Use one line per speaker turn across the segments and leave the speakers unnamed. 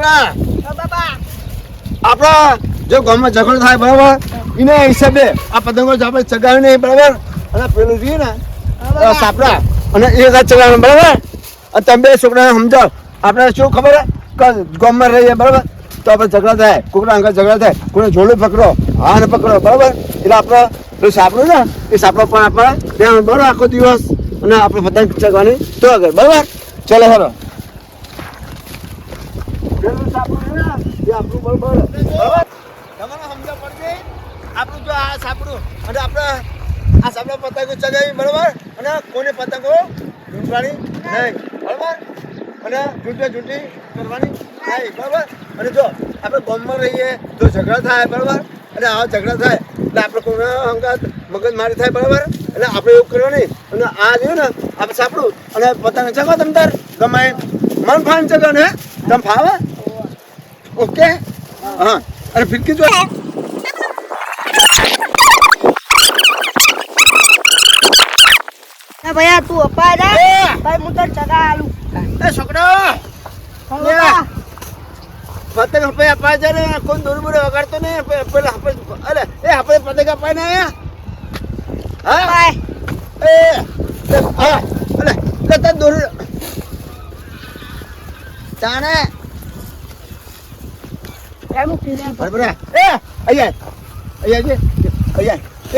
છોકરા આપણા જો ગામમાં ઝઘડો થાય બરાબર એના હિસાબે આ પતંગો આપણે ચગાવી નહીં બરાબર અને પેલું જોઈએ ને સાપડા અને એ ચગાવવાનું બરાબર તમે બે છોકરાને સમજાવ આપણે શું ખબર કે ગામમાં રહીએ બરાબર તો આપણે ઝઘડા થાય કોકના અંગત ઝઘડા થાય કોઈને જોડું પકડો હા ને પકડો બરાબર એટલે આપણે પેલું સાપડું ને એ સાપડો પણ આપણે ત્યાં બરાબર આખો દિવસ અને આપણે પતંગ ચગાવવાની તો આગળ બરાબર ચાલો હેરો પેલું સાપડું ને એ આપણું બરાબર બરાબર તમારે સમજણ પડશે આપણું જો આ સાપડું અને આપણે આ સાપડો પતંગો ચગાવી બરાબર અને કોઈને પતંગો લૂંટવાની નહીં બરાબર અને જૂઠી કરવાની નહીં બરાબર અને જો આપણે ગામમાં રહીએ તો ઝઘડા થાય બરાબર અને આવા ઝઘડા થાય એટલે આપણે કોઈના અંગત મગજમારી થાય બરાબર એટલે આપણે એવું કરવાનું અને આ જોયું ને આપણે સાપડું અને પતંગ ચગાવો તમે તાર ગમે મન ફાન ચગાવો ને તમે ફાવે ઓકે હા અને ફિરકી જો
ભૈયા તું અપા જા ભાઈ હું તને ચગા આલું
એ છોકરો પતંગ હપે અપા જા ને કોઈ દૂર બૂર વગાડતો ને પેલા હપે અરે એ હપે પતંગ અપાય ને હા
બાય
એ હા અરે લે તને દૂર તાણે
એમ પીલા
બરાબર એ અહીંયા જે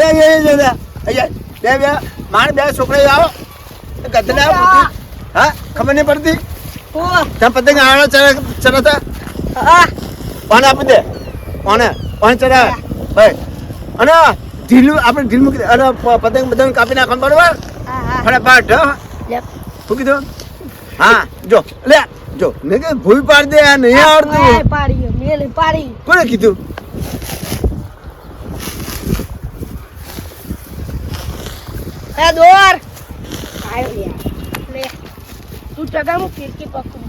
અહીંયા બે મારે બે છોકરા આવો ગધડા આવો હા ખબર નહીં પડતી તમે પતંગ આવડો ચડાતા
હા
પાને આપી દે પાને ચડાવે ભાઈ અને ઢીલું આપણે ઢીલ મૂકી અને પતંગ બધાને કાપી નાખવાનું બરાબર ફટાફટ શું કીધું હા જો લે જો ને કે ભૂલ પાડી દે નહીં આવડતું
પાડી મેલે પાડી
કોને કીધું
એ દોર આયો યાર લે તું ચગા હું ફિરકી પકડું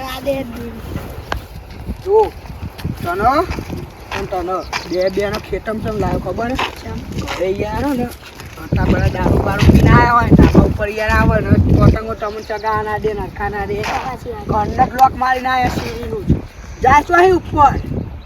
આ દે
જો તનો બે નો ખેતમ સમ લાવ્યો ખબર એ યાર ને આટલા બધા દારૂ બારૂ પીને આવ્યા હોય ધાબા ઉપર યાર આવે ને પતંગો તમને ચગા ના દે નરખા ના દે ઘરને બ્લોક મારીને આવ્યા સીડીનું જાય તો અહીં ઉપર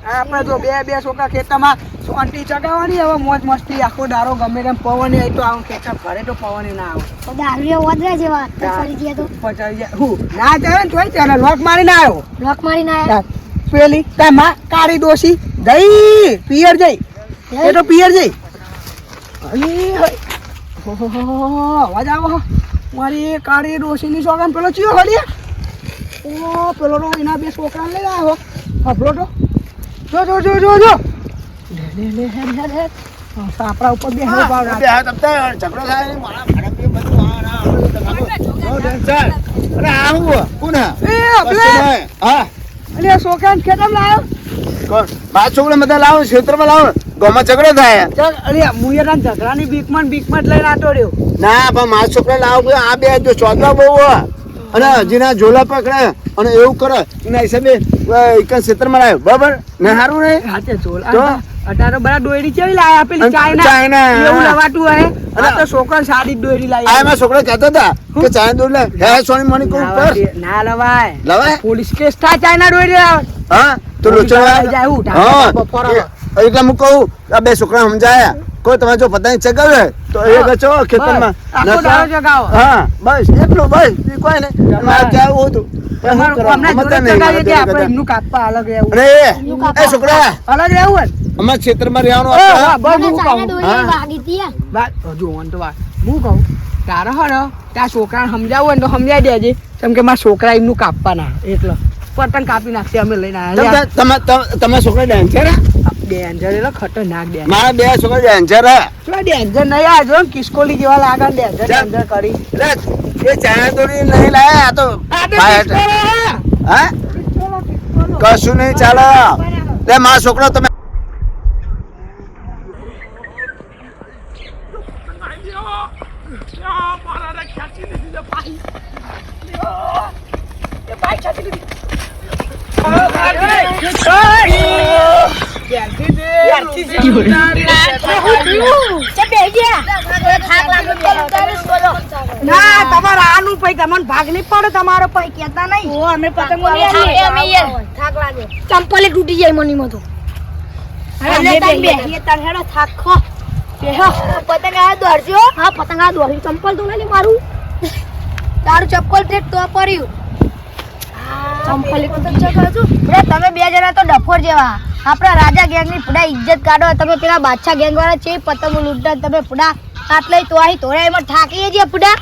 આપણે તો બે છોકરા ખેતરમાં શાંતિ ચગાવવાની હવે મોજ મસ્તી આખો દારો ગમે તેમ પવન આવી તો આવું ખેતર ઘરે તો પવન ના આવે
દારૂ વધરા જેવા ફરી ગયા તો
પચાવી જાય હું ના જાય ને તોય તેને લોક મારીને આવ્યો
લોક મારીને આયા
પેલી તામાં કાળી દોશી ગઈ પિયર જઈ એ તો પિયર જઈ અવાજ આવો મારી કાળી ડોશીની છોકરા પેલો ચિયો હળી ઓ પેલો તો એના બે છોકરા લઈ આવ્યો હફલો તો જો લે સાપડા ઉપર બે ઝઘડો થાય મારા ફરક બધું
અરે આવું કોણ હા
અલે છોકરાને ખેતમ લાવ્યો
કોણ બાર છોકરા બધા લાવો ક્ષેત્રમાં લાવો ગામમાં ઝઘડો થાય
અરે મુયરા ઝઘડાની બીકમાં લઈને આટો રહ્યો
ના પણ મારા છોકરા લાવો આ બે જો ચોદવા બહુ અને હજીના ઝોલા પકડે અને એવું કરે એના હિસાબે એક ક્ષેત્રમાં લાવ્યો બરાબર ને સારું ને
હાથે ઝોલા અટારો બડા દોયડી કેવી લાયા આપેલી ચાઇના એવું લવાતું હે અને તો છોકરા સાદી દોયડી લાયા
આ મારા છોકરા કહેતા હતા કે ચાઇના દોયડી લે હે સોની મણી કોણ પર
ના લવાય
લવાય
પોલીસ કેસ થાય ચાઇના દોયડી લાવ
હા તો લોચવા
જાય હું
હા એટલે હું કહું આ બે છોકરા સમજાયા કોઈ તમે જો પતંગ ચગાવે તો એ ગચો ખેતરમાં
આખો દાડો ચગાવો
હા બસ એટલું બસ કોઈ ને મારે કેવું હતું
એમનું કાપવા અલગ રહેવું
અરે એ છોકરા
અલગ રહેવું
અમારા ક્ષેત્રમાં રહેવાનું
હું કહું તારે હને ત્યાં છોકરાને સમજાવવું હોય ને તો સમજાવી દેજે કેમ કે મારા છોકરા એમનું કાપવાના એટલે પતંગ કાપી નાખશે અમે લઈને આવ્યા
તમારા છોકરા ડેન્જર
ડેન્જર એટલે ખતરનાક ડેન્જર
મારા બે છોકરા ડેન્જર
ડેન્જર નહીં આજો કિસ્કોલી જેવા લાગે ડેન્જર કરી
એ ચાઇના દોરી નહીં લાયા તો હા કશું નહીં ચાલે લે મારા છોકરો તમે
ના તમારે આનું પૈ તમને ભાગ નહીં પડે તમારો પૈ કેતા નહીં અમે પતંગો
થાક લાગે ચંપલે તૂટી જાય મની માં તો પતંગ આ દોરજો હા પતંગ આ દોરી ચંપલ તો નહીં મારું તારું ચપ્પલ તે તો પડ્યું ચંપલ પતંગ ચગાવજો તમે બે જણા તો ડફોર જેવા આપણા રાજા ગેંગ ની પૂરા ઇજ્જત કાઢો તમે પેલા બાદશાહ ગેંગ વાળા છે પતંગ લૂંટતા તમે પૂરા આટલે તો અહીં તોરા એમાં ઠાકી છે પૂરા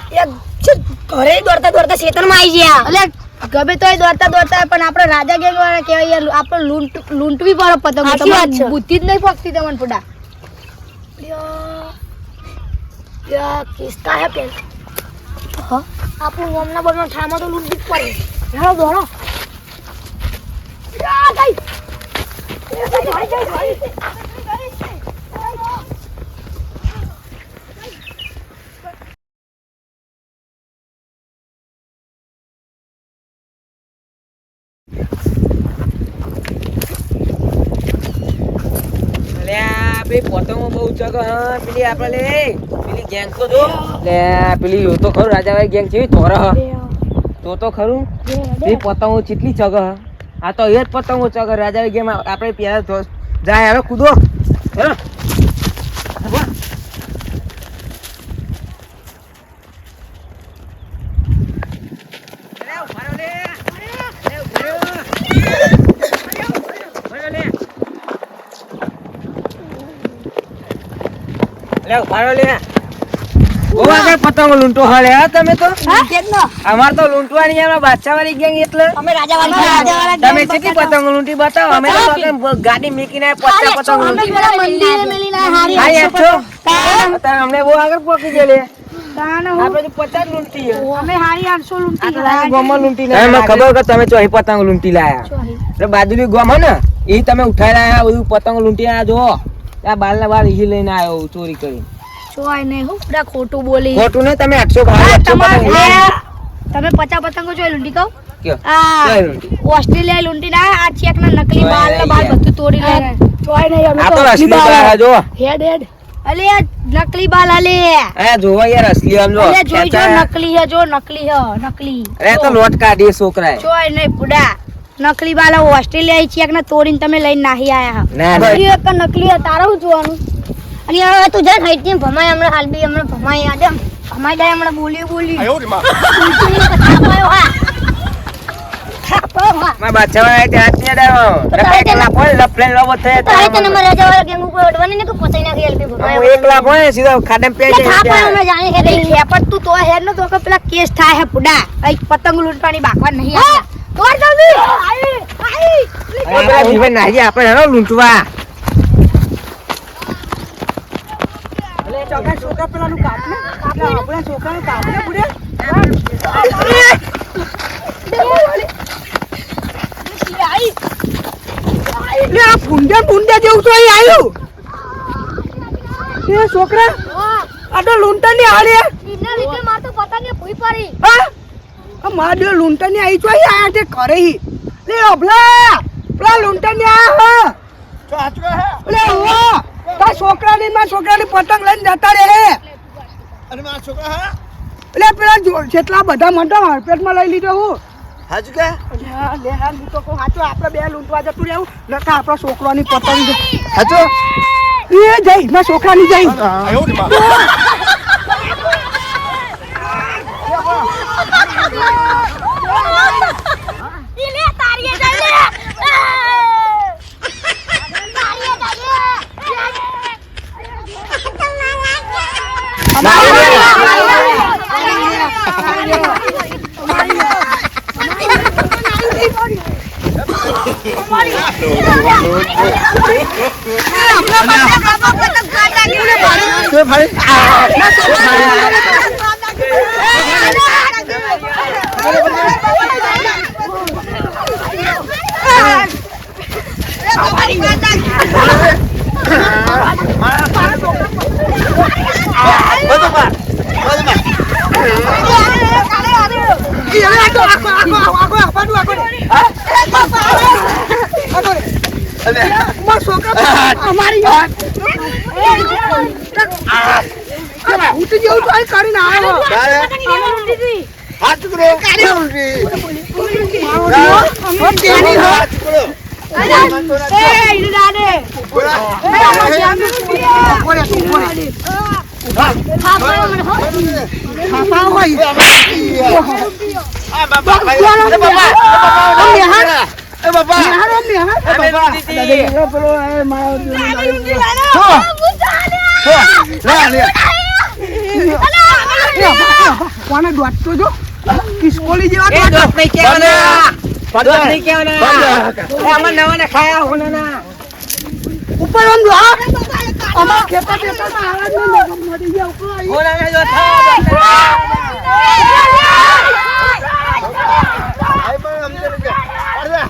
ઘરે દોડતા દોડતા ખેતરમાં આવી ગયા એટલે ગમે તોય દોડતા પણ આપણે રાજા ગેંગ વાળા કહેવાય યાર આપણે લૂંટવી પડે પતંગ તમારી બુદ્ધિ જ નહીં પકતી તમને પૂરા કિસ્તા હે પેન હા આપણું ઓમના બનો ઠામો તો લૂંટવી જ પડે હેડો દોડો
પતંગો બહુ ચગ પેલી આપડે પેલી ગેંગ તો જો લે પેલી યો તો ખરું રાજાભાઈ ગેંગ છે તોર તો ખરું એ પતંગો કેટલી ચગ આ તો એ જ પતંગો ચગ રાજાભાઈ ગેમ આપણે પેલા જાય હવે કૂદો હેલો પતંગો લૂંટો હલે તમે તો અમાર તો લૂંટવાની એમાં બાદશાહ વાળી ગેંગ એટલે
અમે રાજા
તમે કેટલી પતંગો લૂંટી બતાવો અમે તો ગાડી મેકીને 50 પતંગ લૂંટી
મંદિરે મેલીને હારી
હા યાર છો અત્યારે અમને બહુ આગળ પહોંચી ગયેલે આપણે 50 લૂંટી
અમે હારી 800 લૂંટી
ગોમાં લૂંટી ના મને ખબર કે તમે ચોહી પતંગ લૂંટી લાયા એટલે બાજુની ગોમ હે ને એ તમે ઉઠાઈ લાયા બધું પતંગ લૂંટી આયા જો આ બાલના બાલ ઈ લઈને આવ્યો ચોરી કરી
ચોય નહીં હું પૂરા ખોટું બોલી
ખોટું ને તમે 800
તમે 50 પતંગો જોઈ લૂંટી કહો
કયો
આ ઓસ્ટ્રેલિયા લૂંટી ના આ ચેક ના નકલી બાલ ના બાલ બધું તોડી લે ચોય નહીં અમે
આ તો અસલી બાલ જો
હેડ હેડ અલે નકલી બાલ અલે
આ જોવા યાર અસલી આમ જો
અલે જોઈ જો નકલી હે જો નકલી હે નકલી
અરે તો લોટ કાઢી છોકરાએ
ચોય નહીં પૂડા નકલી બાલ ઓસ્ટ્રેલિયા ચેક ના તોડીને તમે લઈને નાહી આયા
ના
નકલી એક નકલી તારા હું જોવાનું અને હવે તું જા ખાઈ તીમ ભમાય હમણાં હાલ બી હમણાં ભમાય આદમ ભમાય જાય હમણાં બોલી આયો રે માં
માં બાદશાહ વાળા તે હાથ ની ડાવો રફે ના પોય લફલેન લોબો થાય
તારે તને મારા રાજા વાળા ગેંગ ઉપર અડવાની ને કે પતાઈ નાખી એલપી ભમાય
હું એકલા પોય સીધા ખાડમ પે
જાય થા પણ હમણાં જાણે કે નહીં છે પણ તું તો હેર ન તો કે પેલા કેસ થાય હે પુડા એક પતંગ લૂંટવાની બાકવા નહીં આયા તોડ જલ્દી આઈ
આપણા જીવન નાહી આપણે હેરો લૂંટવા છોકરા પેલાનું કાપ ને આપણા છોકરાનું કાપ ને બુડે લે આ ફુંડે જેવું તો અહીં આવ્યું એ છોકરા આ તો લૂંટા ની હાલે
ઇના લીધે માર તો પતંગે ભૂઈ પડી
હા માર દે લૂંટા ની આવી તો અહીં આ તે કરે હી લે અભલા પેલા લૂંટા ની આ હા
તો આચકો હે
લે ઓ તા છોકરાની પતંગ લઈને જતા રે
અને મારા છોકરા હે
એટલે પેલા જેટલા બધા મંડો હરપેટમાં લઈ લીધો હું
હાજુ કે
લે હા હું તો કહું હાચો આપણે બે લૂંટવા જતું રહેવું નકા આપણા છોકરાની પતંગ
હાચો
એ જઈ ના છોકરાની જઈ
આયો રે માં
લે તારીએ જઈ લે
અલે
મારા છોકરા અમારી ઉઠી જેવું તો અહીં કરીને આવ્યો
તારે હાથ ટુકડો ઉલટી હાથ ટુકડો
કોને દોડતો જો કિસ્કોલી જેવા ઉપર આમ જો અમારા ખેતર ખેતરમાં આવાજ નહીં મળી ગયા ઉપર
આઈ પણ સમજે અરે